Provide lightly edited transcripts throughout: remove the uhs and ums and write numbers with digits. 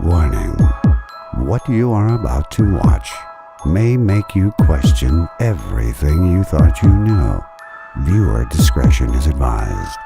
Warning: what you are about to watch may make you question everything you thought you knew. Viewer discretion is advised.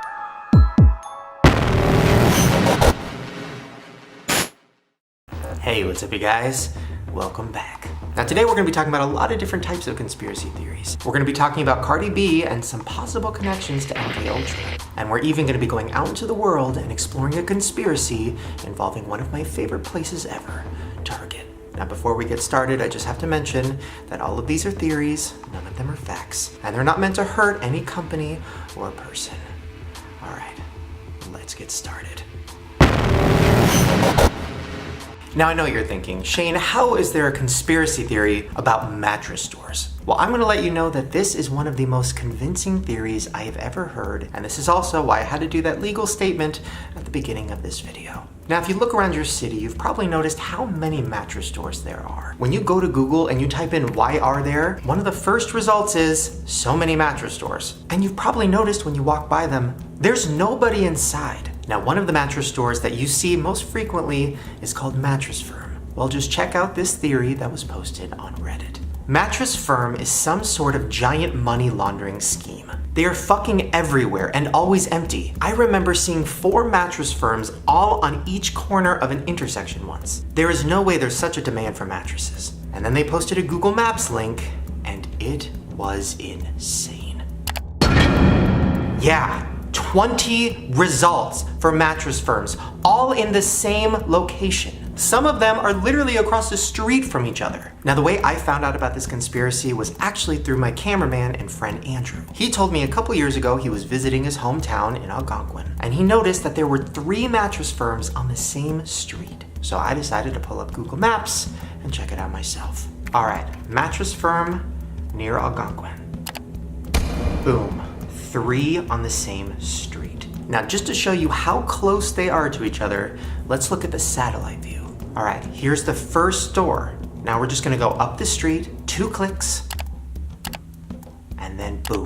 Hey, what's up you guys? Welcome back. Now today we're going to be talking about a lot of different types of conspiracy theories. We're going to be talking about Cardi B and some possible connections to MK Ultra. And we're even going to be going out into the world and exploring a conspiracy involving one of my favorite places ever, Target. Now before we get started, I just have to mention that all of these are theories, none of them are facts, and they're not meant to hurt any company or person. Alright, let's get started. Now I know you're thinking, Shane, how is there a conspiracy theory about mattress stores? Well, I'm going to let you know that this is one of the most convincing theories I have ever heard, and this is also why I had to do that legal statement at the beginning of this video. Now, if you look around your city, you've probably noticed how many mattress stores there are. When you go to Google and you type in "why are there," one of the first results is so many mattress stores. And you've probably noticed when you walk by them, there's nobody inside. Now, one of the mattress stores that you see most frequently is called Mattress Firm. Well, just check out this theory that was posted on Reddit. Mattress Firm is some sort of giant money laundering scheme. They are fucking everywhere and always empty. I remember seeing 4 mattress firms all on each corner of an intersection once. There is no way there's such a demand for mattresses. And then they posted a Google Maps link, and it was insane. Yeah. 20 results for mattress firms, all in the same location. Some of them are literally across the street from each other. Now, the way I found out about this conspiracy was actually through my cameraman and friend Andrew. He told me a couple years ago he was visiting his hometown in Algonquin, and he noticed that there were 3 mattress firms on the same street. So I decided to pull up Google Maps and check it out myself. All right, mattress firm near Algonquin. Boom. 3 on the same street. Now, just to show you how close they are to each other, let's look at the satellite view. All right, here's the first store. Now we're just gonna go up the street, 2 clicks, and then boom,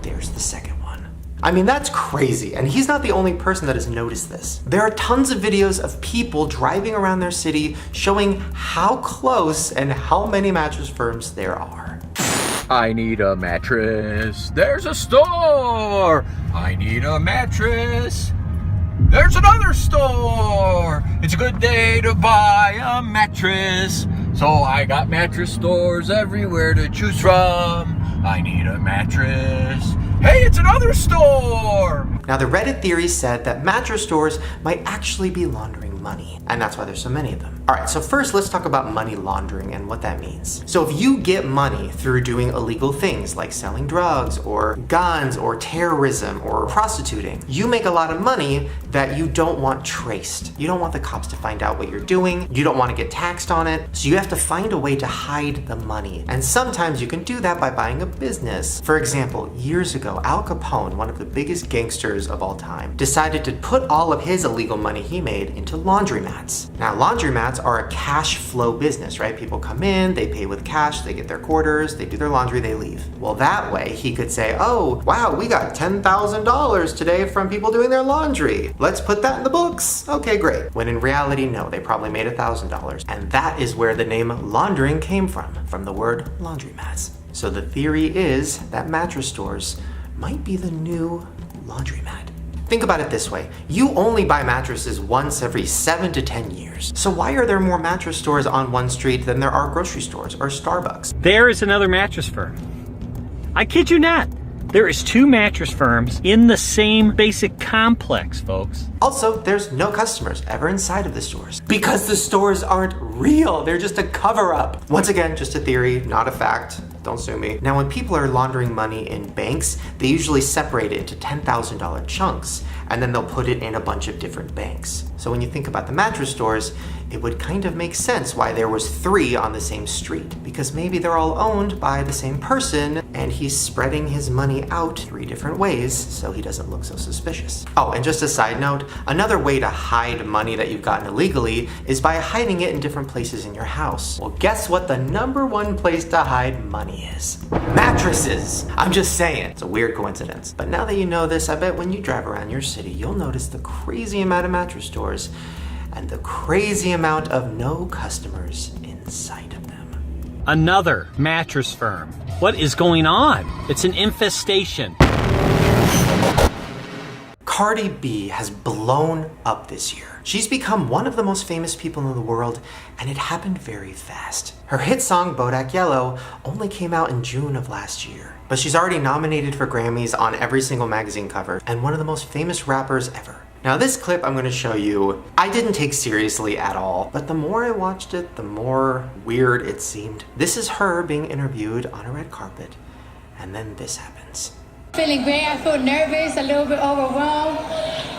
there's the second one. I mean, that's crazy, and he's not the only person that has noticed this. There are tons of videos of people driving around their city showing how close and how many mattress firms there are. I need a mattress. There's a store. I need a mattress. There's another store. It's a good day to buy a mattress. So I got mattress stores everywhere to choose from. I need a mattress. Hey, it's another store. Now, the Reddit theory said that mattress stores might actually be laundering money, and that's why there's so many of them. All right, so first let's talk about money laundering and what that means. So if you get money through doing illegal things like selling drugs or guns or terrorism or prostituting, you make a lot of money that you don't want traced. You don't want the cops to find out what you're doing. You don't want to get taxed on it. So you have to find a way to hide the money. And sometimes you can do that by buying a business. For example, years ago, Al Capone, one of the biggest gangsters of all time, decided to put all of his illegal money he made into laundromats. Now, laundromats are a cash flow business, right? People come in, they pay with cash, they get their quarters, they do their laundry, they leave. Well, that way he could say, oh, wow, we got $10,000 today from people doing their laundry. Let's put that in the books. Okay, great. When in reality, no, they probably made $1,000. And that is where the name laundering came from the word laundromats. So the theory is that mattress stores might be the new laundromat. Think about it this way. You only buy mattresses once every 7 to 10 years. So why are there more mattress stores on one street than there are grocery stores or Starbucks? There is another mattress firm. I kid you not. There is 2 mattress firms in the same basic complex, folks. Also, there's no customers ever inside of the stores because the stores aren't real. They're just a cover-up. Once again, just a theory, not a fact. Don't sue me. Now, when people are laundering money in banks, they usually separate it into $10,000 chunks, and then they'll put it in a bunch of different banks. So when you think about the mattress stores, it would kind of make sense why there was 3 on the same street, because maybe they're all owned by the same person, and he's spreading his money out 3 different ways so he doesn't look so suspicious. Oh, and just a side note, another way to hide money that you've gotten illegally is by hiding it in different places in your house. Well, guess what the #1 place to hide money is? Mattresses! I'm just saying. It's a weird coincidence. But now that you know this, I bet when you drive around your city, you'll notice the crazy amount of mattress stores and the crazy amount of no customers in sight of them. Another mattress firm. What is going on? It's an infestation. Cardi B has blown up this year. She's become one of the most famous people in the world, and it happened very fast. Her hit song Bodak Yellow only came out in June of last year, but she's already nominated for Grammys on every single magazine cover and one of the most famous rappers ever. Now this clip I'm going to show you, I didn't take seriously at all, but the more I watched it, the more weird it seemed. This is her being interviewed on a red carpet, and then this happens. Feeling great, I feel nervous, a little bit overwhelmed.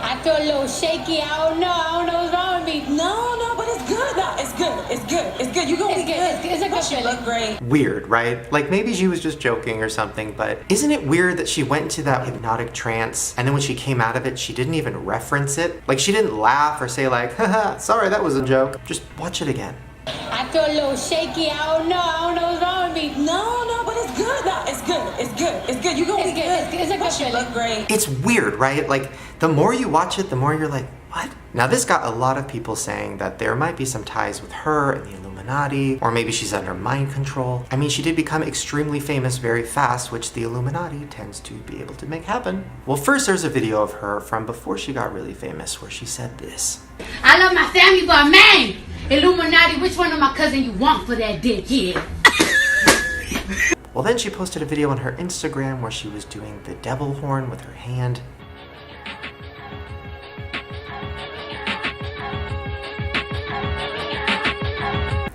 I feel a little shaky, I don't know what's wrong with me. No, but it's good though. It's good. You're gonna be good. It's a good Plus, you feeling. look great. Weird, right? Like maybe she was just joking or something, but isn't it weird that she went into that hypnotic trance and then when she came out of it, she didn't even reference it? Like she didn't laugh or say like, haha, sorry, that was a joke. Just watch it again. I feel a little shaky, I don't know what's wrong with me. No, but it's good though. It's good. You're gonna be good. It's a good Plus, you feeling. look great. It's weird, right? Like the more you watch it, the more you're like, what? Now this got a lot of people saying that there might be some ties with her and the Illuminati, or maybe she's under mind control. I mean, she did become extremely famous very fast, which the Illuminati tends to be able to make happen. Well, first there's a video of her from before she got really famous where she said this. I love my family, but man, Illuminati, which one of my cousin you want for that dick? Yeah. Well, then she posted a video on her Instagram where she was doing the devil horn with her hand.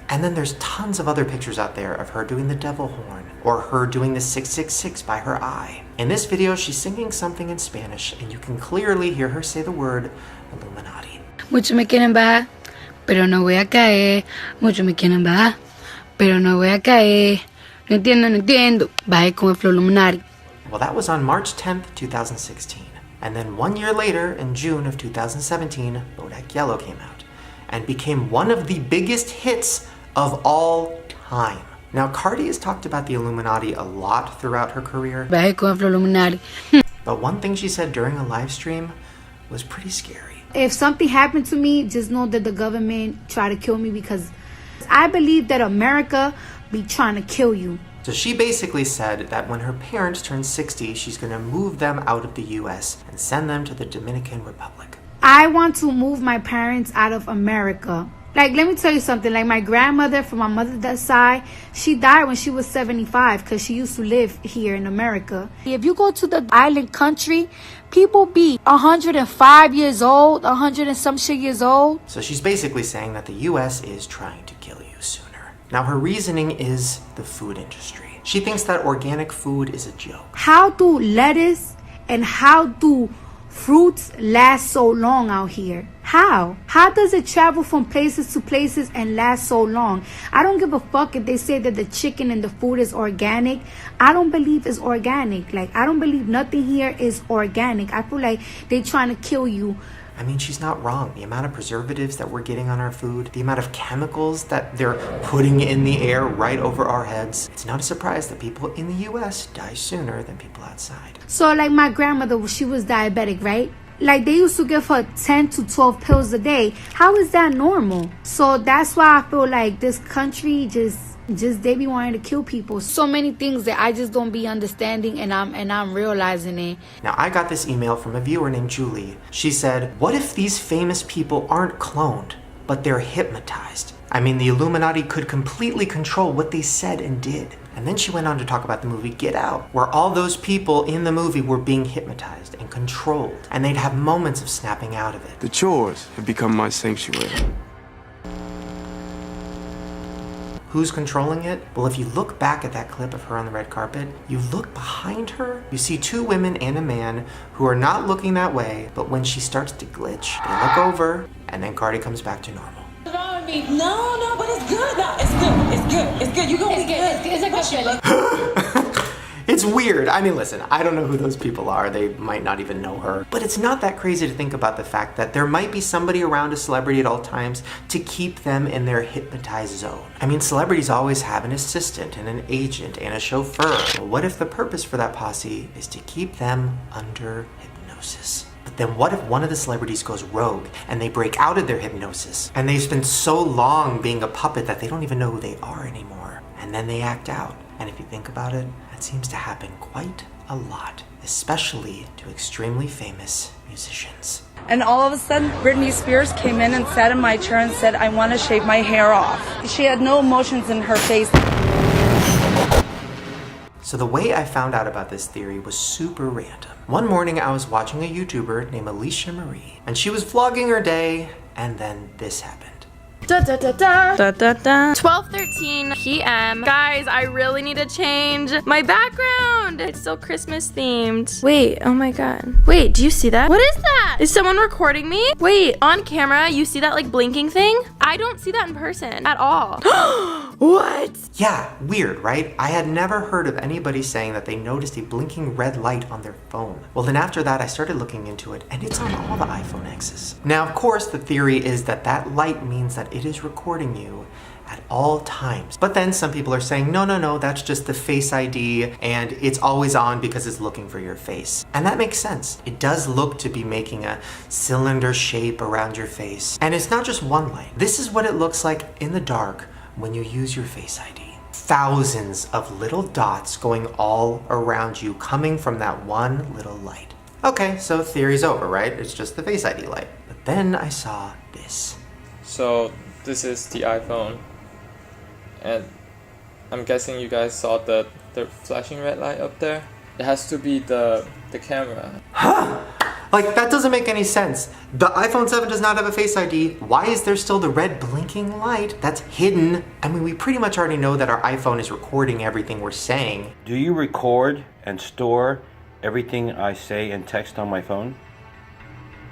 And then there's tons of other pictures out there of her doing the devil horn or her doing the 666 by her eye. In this video, she's singing something in Spanish and you can clearly hear her say the word Illuminati. Muchos me quieren bajar, pero no voy a caer. Muchos me quieren bajar, pero no voy a caer. No entiendo. Bajé con el flow Illuminati. Well, that was on March 10th, 2016. And then 1 year later, in June of 2017, Bodak Yellow came out and became one of the biggest hits of all time. Now, Cardi has talked about the Illuminati a lot throughout her career, Bajé con el flow Illuminati. but one thing she said during a live stream was pretty scary. If something happened to me, just know that the government tried to kill me because I believe that America be trying to kill you. So she basically said that when her parents turn 60, she's going to move them out of the US and send them to the Dominican Republic. I want to move my parents out of America. Like, let me tell you something. Like, my grandmother from my mother's side, she died when she was 75 because she used to live here in America. If you go to the island country, people be 105 years old, 100 and some shit years old. So she's basically saying that the US is trying to kill you sooner. Now her reasoning is the food industry. She thinks that organic food is a joke. How do lettuce and how do fruits last so long out here? How? How does it travel from places to places and last so long? I don't give a fuck if they say that the chicken and the food is organic. I don't believe it's organic. Like, I don't believe nothing here is organic. I feel like they trying to kill you. I mean, she's not wrong. The amount of preservatives that we're getting on our food, the amount of chemicals that they're putting in the air right over our heads, it's not a surprise that people in the US die sooner than people outside. So, like, my grandmother, she was diabetic, right? Like, they used to give her 10 to 12 pills a day. How is that normal? So that's why I feel like this country just they be wanting to kill people. So many things that I just don't be understanding, and I'm realizing it. Now, I got this email from a viewer named Julie. She said, what if these famous people aren't cloned, but they're hypnotized? I mean, the Illuminati could completely control what they said and did. And then she went on to talk about the movie Get Out, where all those people in the movie were being hypnotized and controlled, and they'd have moments of snapping out of it. The chores have become my sanctuary. Who's controlling it? Well, if you look back at that clip of her on the red carpet, you look behind her, you see two women and a man who are not looking that way, but when she starts to glitch, they look over, and then Cardi comes back to normal. What's wrong with me? No, but it's good though. It's good. You're gonna be good. It's a good feeling. It's weird. I mean, listen, I don't know who those people are. They might not even know her. But it's not that crazy to think about the fact that there might be somebody around a celebrity at all times to keep them in their hypnotized zone. I mean, celebrities always have an assistant and an agent and a chauffeur. Well, what if the purpose for that posse is to keep them under hypnosis? But then what if one of the celebrities goes rogue and they break out of their hypnosis and they spend so long being a puppet that they don't even know who they are anymore, and then they act out? And if you think about it, that seems to happen quite a lot, especially to extremely famous musicians. And all of a sudden, Britney Spears came in and sat in my chair and said, I want to shave my hair off. She had no emotions in her face. So the way I found out about this theory was super random. One morning I was watching a YouTuber named Alicia Marie, and she was vlogging her day, and then this happened. Da da da da. Da, da, da. 12:13 p.m. Guys, I really need to change my background. It's still Christmas themed. Wait, oh my god. Wait, do you see that? What is that? Is someone recording me? Wait, on camera, you see that like blinking thing? I don't see that in person at all. What? Yeah, weird, right? I had never heard of anybody saying that they noticed a blinking red light on their phone. Well, then after that, I started looking into it, and it's on all the iPhone X's. Now, of course, the theory is that that light means that it is recording you at all times. But then some people are saying, no, that's just the Face ID, and it's always on because it's looking for your face. And that makes sense. It does look to be making a cylinder shape around your face. And it's not just one light. This is what it looks like in the dark when you use your Face ID. Thousands of little dots going all around you, coming from that one little light. Okay, so theory's over, right? It's just the Face ID light. But then I saw this. So this is the iPhone, and I'm guessing you guys saw the flashing red light up there. It has to be the camera. Huh? Like, that doesn't make any sense. The iPhone 7 does not have a Face ID. Why is there still the red blinking light that's hidden? I mean, we pretty much already know that our iPhone is recording everything we're saying. Do you record and store everything I say and text on my phone?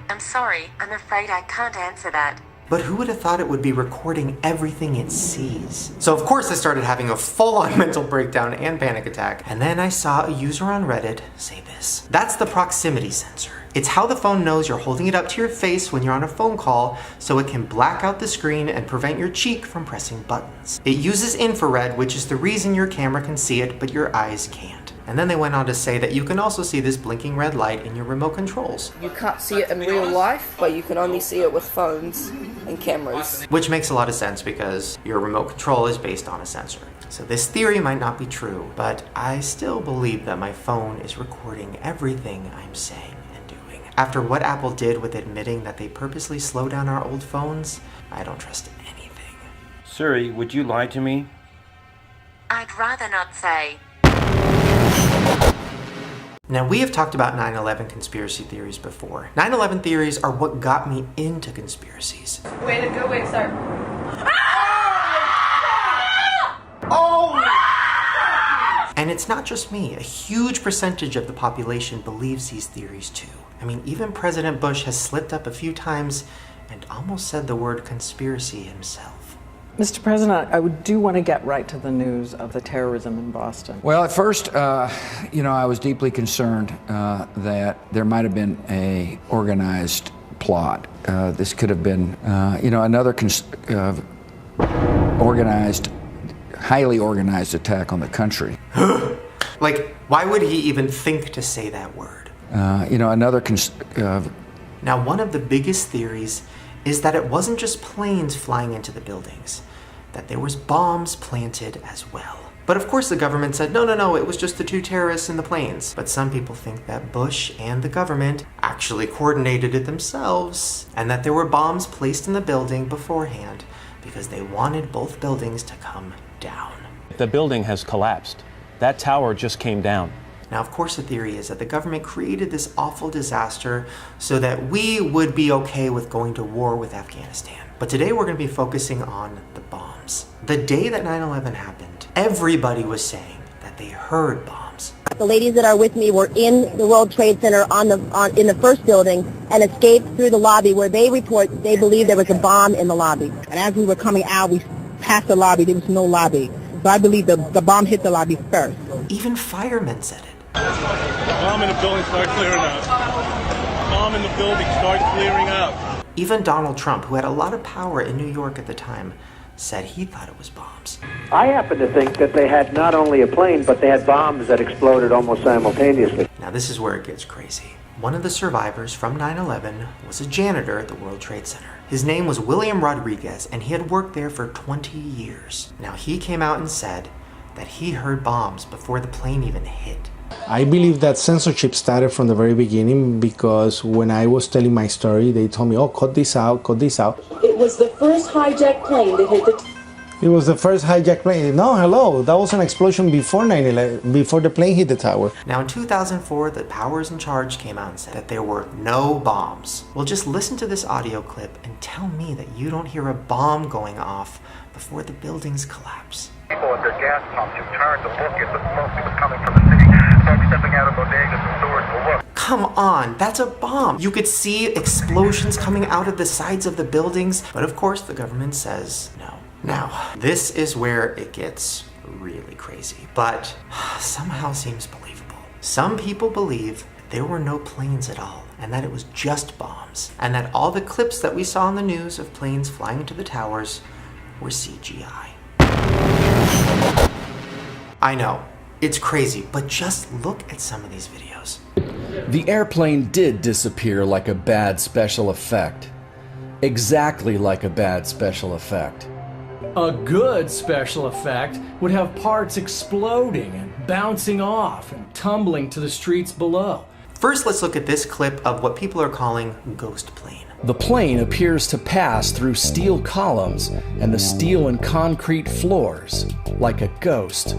I'm sorry, I'm afraid I can't answer that. But who would have thought it would be recording everything it sees? So of course I started having a full-on mental breakdown and panic attack. And then I saw a user on Reddit say this. That's the proximity sensor. It's how the phone knows you're holding it up to your face when you're on a phone call, so it can black out the screen and prevent your cheek from pressing buttons. It uses infrared, which is the reason your camera can see it, but your eyes can't. And then they went on to say that you can also see this blinking red light in your remote controls. You can't see it in real life, but you can only see it with phones and cameras. Which makes a lot of sense because your remote control is based on a sensor. So this theory might not be true, but I still believe that my phone is recording everything I'm saying and doing. After what Apple did with admitting that they purposely slow down our old phones, I don't trust anything. Siri, would you lie to me? I'd rather not say. Now, we have talked about 9/11 conspiracy theories before. 9/11 theories are what got me into conspiracies. Way to go, wait, start. And it's not just me. A huge percentage of the population believes these theories too. I mean, even President Bush has slipped up a few times and almost said the word conspiracy himself. Mr. President, I do want to get right to the news of the terrorism in Boston. Well, at first, I was deeply concerned that there might have been a organized plot. This could have been, another highly organized attack on the country. Like, why would he even think to say that word? Now, one of the biggest theories is that it wasn't just planes flying into the buildings, that there was bombs planted as well. But of course the government said, no, it was just the two terrorists in the planes. But some people think that Bush and the government actually coordinated it themselves, and that there were bombs placed in the building beforehand because they wanted both buildings to come down. The building has collapsed. That tower just came down. Now, of course, the theory is that the government created this awful disaster so that we would be okay with going to war with Afghanistan. But today we're going to be focusing on the bombs. The day that 9/11 happened, everybody was saying that they heard bombs. The ladies that are with me were in the World Trade Center in the first building and escaped through the lobby where they report they believe there was a bomb in the lobby. And as we were coming out, we passed the lobby. There was no lobby. So I believe the bomb hit the lobby first. Even firemen said it. Bomb in the building, start clearing out. Bomb in the building, start clearing out. Even Donald Trump, who had a lot of power in New York at the time, said he thought it was bombs. I happen to think that they had not only a plane, but they had bombs that exploded almost simultaneously. Now this is where it gets crazy. One of the survivors from 9/11 was a janitor at the World Trade Center. His name was William Rodriguez, and he had worked there for 20 years. Now, he came out and said that he heard bombs before the plane even hit. I believe that censorship started from the very beginning, because when I was telling my story, they told me, oh, cut this out, cut this out. It was the first hijacked plane that hit the... It was the first hijacked plane. No, hello, that was an explosion before 9/11, before the plane hit the tower. Now, in 2004, the powers in charge came out and said that there were no bombs. Well, just listen to this audio clip and tell me that you don't hear a bomb going off before the buildings collapse. People at their gas pumps who turned to look at the smoke that was coming from the city. Folks stepping out of bodegas and stores to look. Come on, that's a bomb. You could see explosions coming out of the sides of the buildings, but of course the government says no. Now, this is where it gets really crazy, but somehow seems believable. Some people believe there were no planes at all, and that it was just bombs, and that all the clips that we saw on the news of planes flying into the towers were CGI. I know, it's crazy, but just look at some of these videos. The airplane did disappear like a bad special effect. Exactly like a bad special effect. A good special effect would have parts exploding and bouncing off and tumbling to the streets below. First, let's look at this clip of what people are calling ghost plane. The plane appears to pass through steel columns and the steel and concrete floors, like a ghost.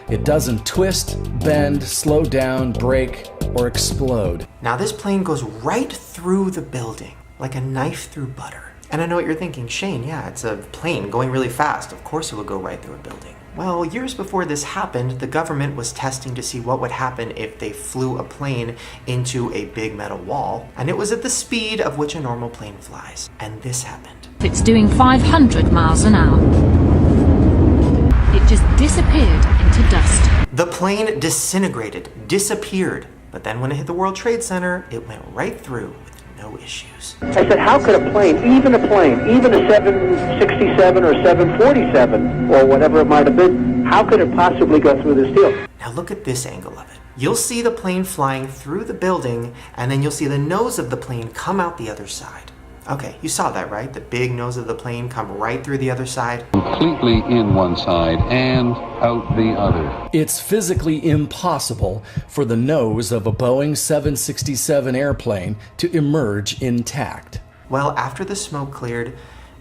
It doesn't twist, bend, slow down, break, or explode. Now this plane goes right through the building, like a knife through butter. And I know what you're thinking, Shane, yeah, it's a plane going really fast. Of course it would go right through a building. Well, years before this happened, the government was testing to see what would happen if they flew a plane into a big metal wall, and it was at the speed of which a normal plane flies. And this happened. It's doing 500 miles an hour. It just disappeared into dust. The plane disintegrated, disappeared, but then when it hit the World Trade Center, it went right through with no issues. I said, how could a plane, even a 767 or 747 or whatever it might have been, how could it possibly go through this deal? Now look at this angle of it. You'll see the plane flying through the building, and then you'll see the nose of the plane come out the other side. Okay, you saw that, right? The big nose of the plane come right through the other side. Completely in one side and out the other. It's physically impossible for the nose of a Boeing 767 airplane to emerge intact. Well, after the smoke cleared,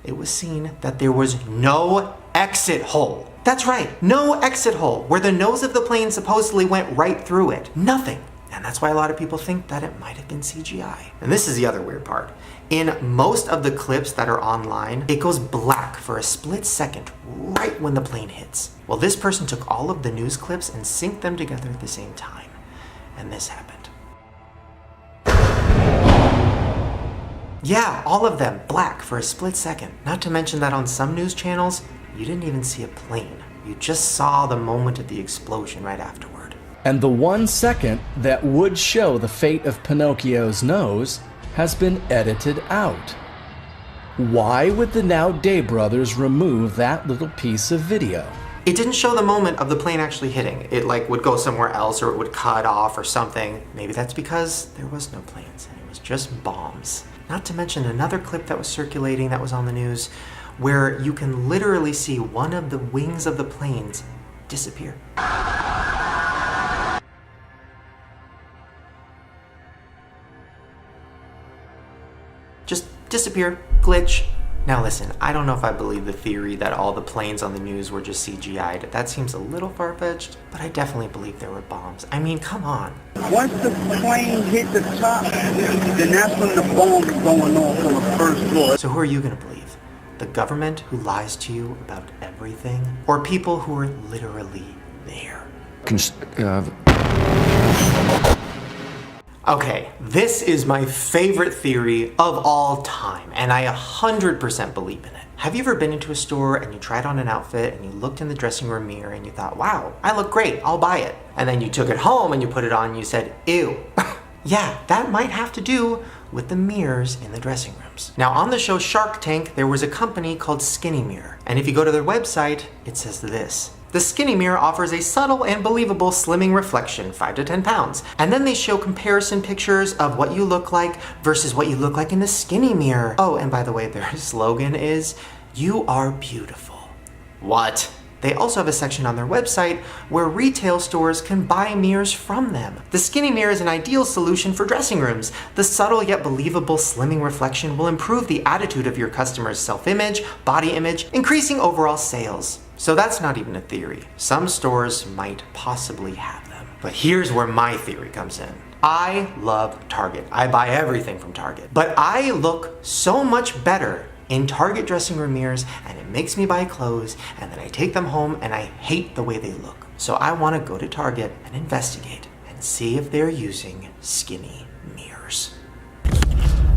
it was seen that there was no exit hole. That's right, no exit hole where the nose of the plane supposedly went right through it. Nothing. And that's why a lot of people think that it might have been CGI. And this is the other weird part. In most of the clips that are online, it goes black for a split second right when the plane hits. Well, this person took all of the news clips and synced them together at the same time. And this happened. Yeah, all of them black for a split second. Not to mention that on some news channels, you didn't even see a plane. You just saw the moment of the explosion right afterward. And the 1 second that would show the fate of Pinocchio's nose has been edited out. Why would the Now Day brothers remove that little piece of video? It didn't show the moment of the plane actually hitting. It would go somewhere else, or it would cut off or something. Maybe that's because there was no planes and it was just bombs. Not to mention another clip that was circulating that was on the news where you can literally see one of the wings of the planes disappear. Just disappear, glitch. Now listen, I don't know if I believe the theory that all the planes on the news were just CGI'd. That seems a little far-fetched, but I definitely believe there were bombs. I mean, come on. Once the plane hit the top, then that's when the bomb is going off on the first floor. So who are you gonna believe? The government who lies to you about everything? Or people who are literally there? Okay, this is my favorite theory of all time, and I 100% believe in it. Have you ever been into a store and you tried on an outfit and you looked in the dressing room mirror and you thought, wow, I look great, I'll buy it. And then you took it home and you put it on and you said, ew. Yeah, that might have to do with the mirrors in the dressing rooms. Now on the show Shark Tank, there was a company called Skinny Mirror. And if you go to their website, it says this. The The Skinny Mirror offers a subtle and believable slimming reflection, 5 to 10 pounds. And then they show comparison pictures of what you look like versus what you look like in the Skinny Mirror. Oh, and by the way, their slogan is, "You are beautiful." What? They also have a section on their website where retail stores can buy mirrors from them. The Skinny Mirror is an ideal solution for dressing rooms. The subtle yet believable slimming reflection will improve the attitude of your customers' self-image, body image, increasing overall sales. So that's not even a theory. Some stores might possibly have them. But here's where my theory comes in. I love Target. I buy everything from Target. But I look so much better in Target dressing room mirrors, and it makes me buy clothes, and then I take them home and I hate the way they look. So I want to go to Target and investigate and see if they're using Skinny mirrors.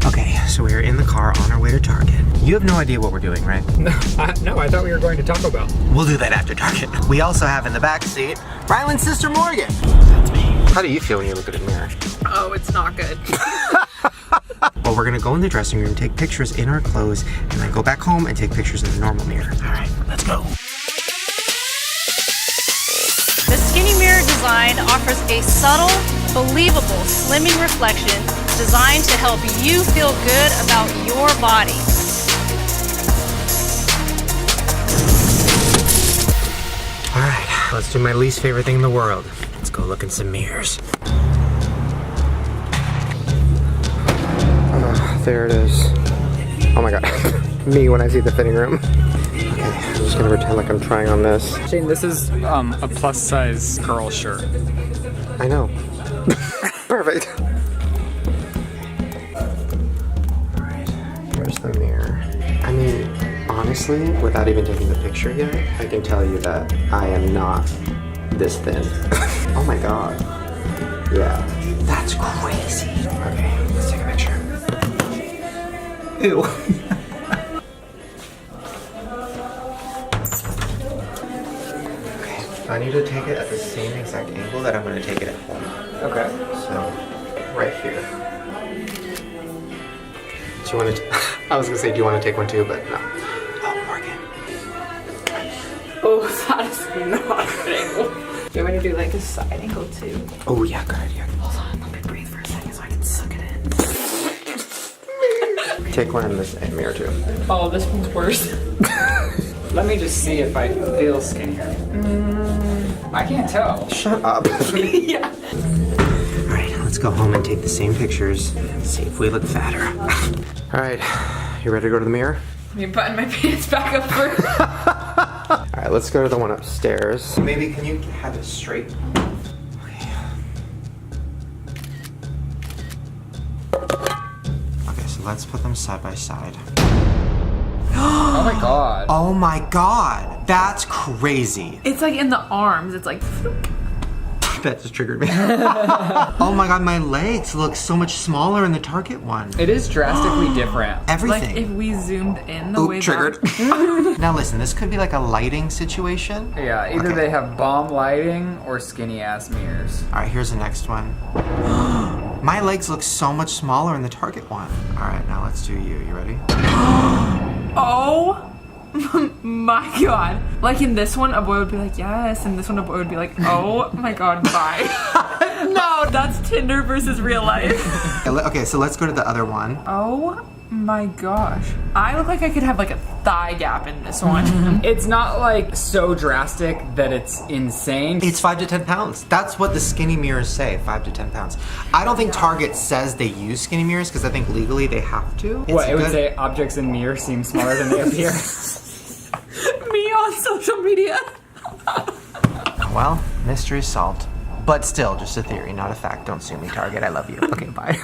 Okay, so we're in the car on our way to Target. You have no idea what we're doing, right? No, I thought we were going to Taco Bell. We'll do that after Target. We also have in the back seat Ryland's sister Morgan. That's me. How do you feel when you look at a mirror? Oh, it's not good. Well, we're gonna go in the dressing room, take pictures in our clothes, and then go back home and take pictures in the normal mirror. All right, let's go. The Skinny Mirror design offers a subtle, believable slimming reflection designed to help you feel good about your body. All right, let's do my least favorite thing in the world. Let's go look in some mirrors. There it is. Oh my god. Me when I see the fitting room. Okay, I'm just gonna pretend like I'm trying on this. Shane, this is a plus size girl shirt. I know. Perfect. Alright, where's the mirror? I mean, honestly, without even taking the picture yet, I can tell you that I am not this thin. Oh my god. Yeah, that's crazy. Okay, let's take a picture. Ew. Okay, I need to take it at the same exact angle that I'm going to take it at home. Okay. So, right here. Do you want to? I was going to say, do you want to take one too? But no. Oh, Morgan. Oh, that is not a good angle. Do you want me to do like a side angle too? Oh yeah, good idea. Hold on, let me breathe for a second so I can suck it in. Take one in this mirror too. Oh, this one's worse. Let me just see if I feel skinnier. I can't tell. Shut up. Yeah. Alright, let's go home and take the same pictures and see if we look fatter. Alright, you ready to go to the mirror? Let me button my pants back up first. Alright, let's go to the one upstairs. Maybe can you have it straight? Okay, so let's put them side by side. Oh my god. Oh my god, that's crazy. It's like in the arms. It's like. That just triggered me. Oh my god, my legs look so much smaller in the Target one. It is drastically different. Everything. Like if we zoomed in the way triggered. that. Now listen, this could be like a lighting situation. Yeah, either they have bomb lighting or skinny ass mirrors. All right, here's the next one. My legs look so much smaller in the Target one. All right, now let's do you. You ready? Oh my god. Like in this one, a boy would be like, yes. And this one, a boy would be like, oh my god, bye. No, that's Tinder versus real life. Okay, so let's go to the other one. Oh my gosh. I look like I could have like a thigh gap in this one. It's not like so drastic that it's insane. It's 5 to 10 pounds. That's what the skinny mirrors say, 5 to 10 pounds. I don't think Target says they use skinny mirrors because I think legally they have to. What, it would say objects in mirrors seem smaller than they appear? Me on social media. Well, mystery solved. But still, just a theory, not a fact. Don't sue me, Target. I love you. Okay, bye.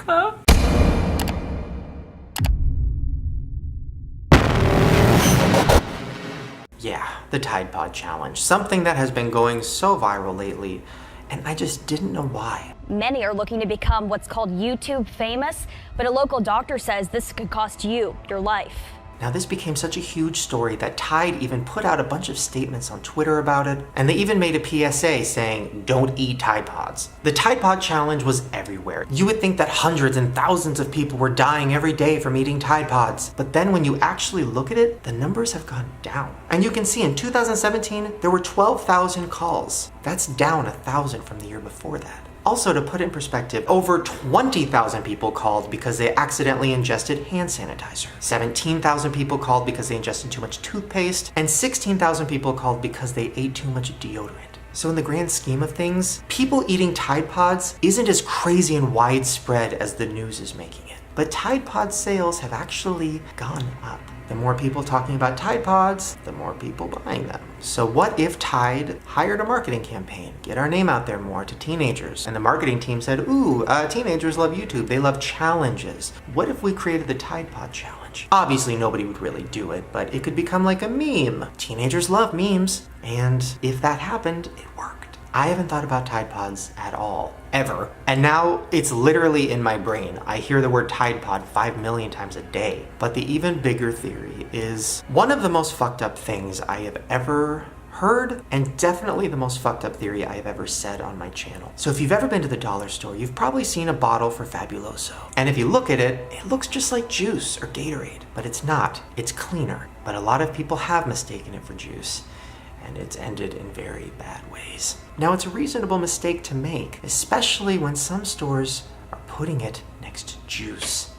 Yeah, the Tide Pod Challenge. Something that has been going so viral lately, and I just didn't know why. Many are looking to become what's called YouTube famous, but a local doctor says this could cost you your life. Now this became such a huge story that Tide even put out a bunch of statements on Twitter about it, and they even made a PSA saying, don't eat Tide Pods. The Tide Pod challenge was everywhere. You would think that hundreds and thousands of people were dying every day from eating Tide Pods, but then when you actually look at it, the numbers have gone down. And you can see in 2017, there were 12,000 calls. That's down 1,000 from the year before that. Also, to put in perspective, over 20,000 people called because they accidentally ingested hand sanitizer. 17,000 people called because they ingested too much toothpaste, and 16,000 people called because they ate too much deodorant. So in the grand scheme of things, people eating Tide Pods isn't as crazy and widespread as the news is making it. But Tide Pod sales have actually gone up. The more people talking about Tide Pods, the more people buying them. So what if Tide hired a marketing campaign, get our name out there more to teenagers, and the marketing team said, ooh, teenagers love YouTube, they love challenges. What if we created the Tide Pod challenge? Obviously nobody would really do it, but it could become like a meme. Teenagers love memes, and if that happened, it worked. I haven't thought about Tide Pods at all, ever. And now it's literally in my brain. I hear the word Tide Pod 5 million times a day. But the even bigger theory is one of the most fucked up things I have ever heard, and definitely the most fucked up theory I have ever said on my channel. So if you've ever been to the dollar store, you've probably seen a bottle for Fabuloso. And if you look at it, it looks just like juice or Gatorade, but it's not. It's cleaner. But a lot of people have mistaken it for juice, and it's ended in very bad ways. Now, it's a reasonable mistake to make, especially when some stores are putting it next to juice.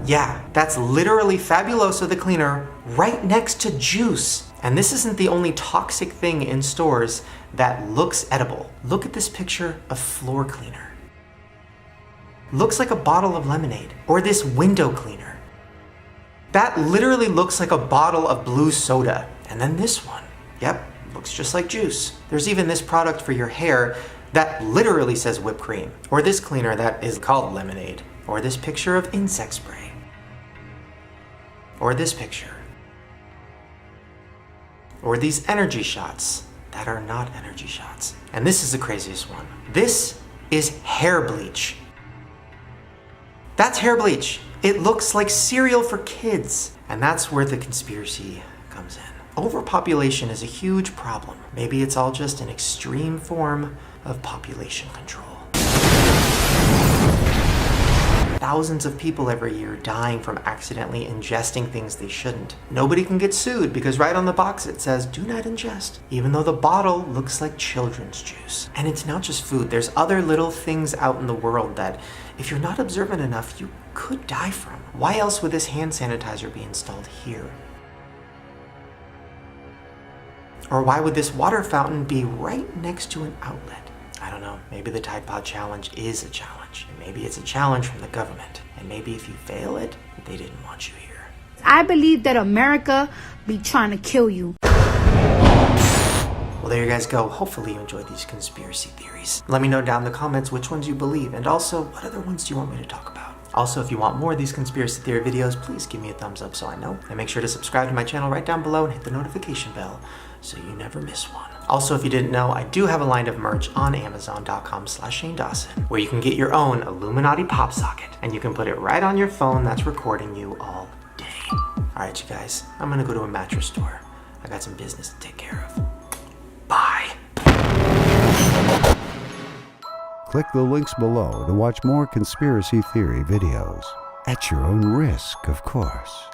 Yeah, that's literally Fabuloso the cleaner right next to juice. And this isn't the only toxic thing in stores that looks edible. Look at this picture of floor cleaner. Looks like a bottle of lemonade, or this window cleaner. That literally looks like a bottle of blue soda. And then this one, yep, looks just like juice. There's even this product for your hair that literally says whipped cream, or this cleaner that is called lemonade, or this picture of insect spray, or this picture, or these energy shots that are not energy shots. And this is the craziest one. This is hair bleach. That's hair bleach. It looks like cereal for kids. And that's where the conspiracy comes in. Overpopulation is a huge problem. Maybe it's all just an extreme form of population control. Thousands of people every year dying from accidentally ingesting things they shouldn't. Nobody can get sued because right on the box it says, do not ingest, even though the bottle looks like children's juice. And it's not just food. There's other little things out in the world that if you're not observant enough, you could die from. Why else would this hand sanitizer be installed here? Or why would this water fountain be right next to an outlet? I don't know. Maybe the Tide Pod challenge is a challenge. And maybe it's a challenge from the government. And maybe if you fail it, they didn't want you here. I believe that America be trying to kill you. Well, there you guys go. Hopefully you enjoyed these conspiracy theories. Let me know down in the comments which ones you believe, and also what other ones do you want me to talk about. Also, if you want more of these conspiracy theory videos, please give me a thumbs up so I know. And make sure to subscribe to my channel right down below and hit the notification bell so you never miss one. Also, if you didn't know, I do have a line of merch on Amazon.com/ShaneDawson, where you can get your own Illuminati pop socket, and you can put it right on your phone that's recording you all day. All right, you guys, I'm gonna go to a mattress store. I got some business to take care of. Bye. Click the links below to watch more conspiracy theory videos. At your own risk, of course.